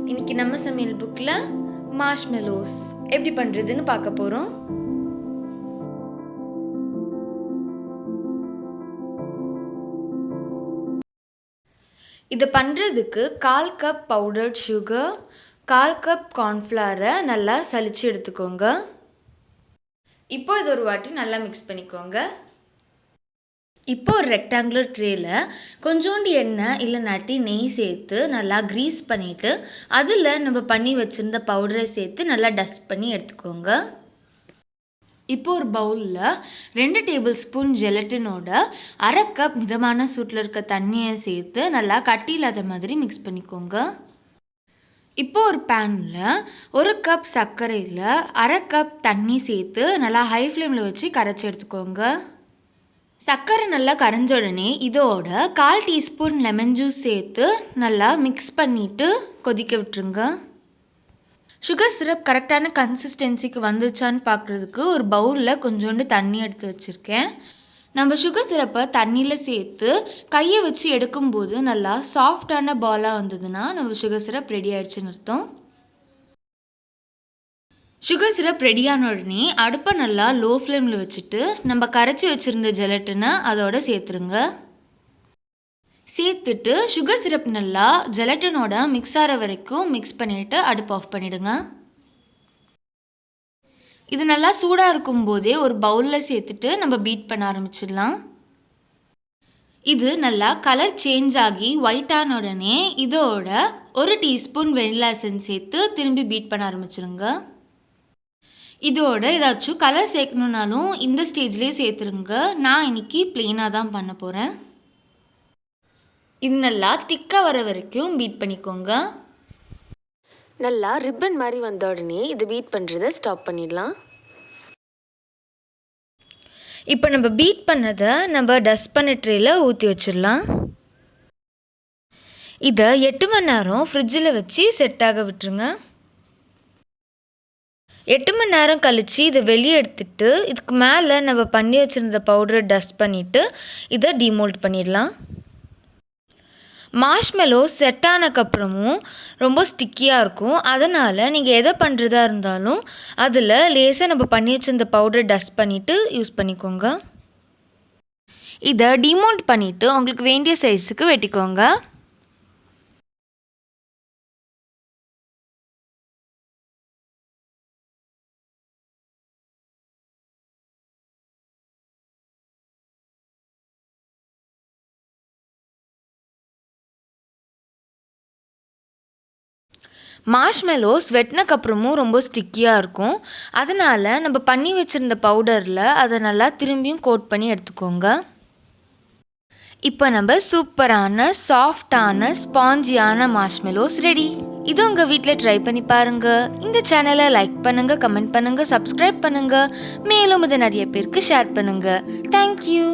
இன்னைக்கு நம்ம சமையல் புக்கில் மார்ஷ்மெலோஸ் எப்படி பண்ணுறதுன்னு பார்க்க போகிறோம். இதை பண்ணுறதுக்கு 1/4 கப் பவுடர்ட் சுகர், 1/4 கப் கார்ன்ஃப்ளவரை நல்லா சலிச்சு எடுத்துக்கோங்க. இப்போ இது ஒரு வாட்டி நல்லா மிக்ஸ் பண்ணிக்கோங்க. இப்போ ஒரு ரெக்டாங்குலர் ட்ரேயில் கொஞ்சோண்டு எண்ணெய் இல்லைனாட்டி நெய் சேர்த்து நல்லா க்ரீஸ் பண்ணிவிட்டு அதில் நம்ம பண்ணி வச்சுருந்த பவுடரை சேர்த்து நல்லா டஸ்ட் பண்ணி எடுத்துக்கோங்க. இப்போ ஒரு பவுலில் 2 டேபிள் ஸ்பூன் ஜெலட்டினோட 1/2 கப் மிதமான சூட்டில் இருக்க தண்ணியை சேர்த்து நல்லா கட்டி இல்லாத மாதிரி மிக்ஸ் பண்ணிக்கோங்க. இப்போ ஒரு பேனில் 1 கப் சர்க்கரையில் 1/2 கப் தண்ணி சேர்த்து நல்லா ஹை ஃப்ளேமில் வச்சு கரைச்சி எடுத்துக்கோங்க. சர்க்கரை நல்லா கரைஞ்ச உடனே இதோட 1/4 டீஸ்பூன் லெமன் ஜூஸ் சேர்த்து நல்லா மிக்ஸ் பண்ணிவிட்டு கொதிக்க விட்டுருங்க. சுகர் சிரப் கரெக்டான கன்சிஸ்டன்சிக்கு வந்துச்சான்னு பார்க்குறதுக்கு ஒரு பவுலில் கொஞ்சோண்டு தண்ணி எடுத்து வச்சுருக்கேன். நம்ம சுகர் சிரப்பை தண்ணியில் சேர்த்து கையை வச்சு எடுக்கும்போது நல்லா சாஃப்டான பாலாக வந்ததுன்னா நம்ம சுகர் சிரப் ரெடி ஆகிடுச்சுன்னு அர்த்தம். சுகர் சிரப் ரெடியான உடனே அடுப்பை நல்லா லோ ஃப்ளேமில் வச்சுட்டு நம்ம கரைச்சி வச்சுருந்த ஜெலட்டினை அதோட சேர்த்துருங்க. சேர்த்துட்டு சுகர் சிரப் நல்லா ஜெலட்டினோட மிக்ஸ் ஆகிற வரைக்கும் மிக்ஸ் பண்ணிவிட்டு அடுப்பு ஆஃப் பண்ணிவிடுங்க. இது நல்லா சூடாக இருக்கும்போதே ஒரு பவுலில் சேர்த்துட்டு நம்ம பீட் பண்ண ஆரம்பிச்சிடலாம். இது நல்லா கலர் சேஞ்ச் ஆகி ஒயிட்டான உடனே இதோட 1 டீஸ்பூன் வெனிலா எசன்ஸ் சேர்த்து திரும்பி பீட் பண்ண ஆரம்பிச்சிருங்க. இதோட ஏதாச்சும் கலர் சேர்க்கணுன்னாலும் இந்த ஸ்டேஜ்லேயே சேர்த்துருங்க. நான் இன்னைக்கு ப்ளெயினாக தான் பண்ண போகிறேன். இது நல்லா திக்காக வர வரைக்கும் பீட் பண்ணிக்கோங்க. நல்லா ரிப்பன் மாதிரி வந்த உடனே இது பீட் பண்ணுறதை ஸ்டாப் பண்ணிடலாம். இப்போ நம்ம பீட் பண்ணதை நம்ம டஸ்ட் பண்ண ட்ரேயில் ஊற்றி வச்சிடலாம். இதை 8 மணி நேரம் ஃப்ரிட்ஜில் வச்சு செட் ஆக விட்டுருங்க. 8 மணி நேரம் கழித்து இதை வெளியே எடுத்துட்டு இதுக்கு மேலே நம்ம பண்ணி வச்சுருந்த பவுடரை டஸ்ட் பண்ணிவிட்டு இதை டிமோல்ட் பண்ணிடலாம். மார்ஷ்மெலோ செட் ஆனதுக்கப்புறமும் ரொம்ப ஸ்டிக்கியாக இருக்கும். அதனால் நீங்கள் எதை பண்ணுறதா இருந்தாலும் அதில் லேசாக நம்ம பண்ணி வச்சுருந்த பவுடரை டஸ்ட் பண்ணிவிட்டு யூஸ் பண்ணிக்கோங்க. இதை டிமோல்ட் பண்ணிவிட்டு உங்களுக்கு வேண்டிய சைஸுக்கு வெட்டிக்கோங்க. மார்ஷ்மெலோஸ் வெட்டினக்கப்புறமும் ரொம்ப ஸ்டிக்கியாக இருக்கும். அதனால் நம்ம பண்ணி வச்சுருந்த பவுடரில் அதை நல்லா திரும்பியும் கோட் பண்ணி எடுத்துக்கோங்க. இப்போ நம்ம சூப்பரான சாஃப்டான ஸ்பாஞ்சியான மார்ஷ்மெலோஸ் ரெடி. இது உங்கள் வீட்டில் ட்ரை பண்ணி பாருங்கள். இந்த சேனலை லைக் பண்ணுங்கள், கமெண்ட் பண்ணுங்கள், சப்ஸ்கிரைப் பண்ணுங்கள். மேலும் இதை நிறைய பேருக்கு ஷேர் பண்ணுங்கள். தேங்க்யூ.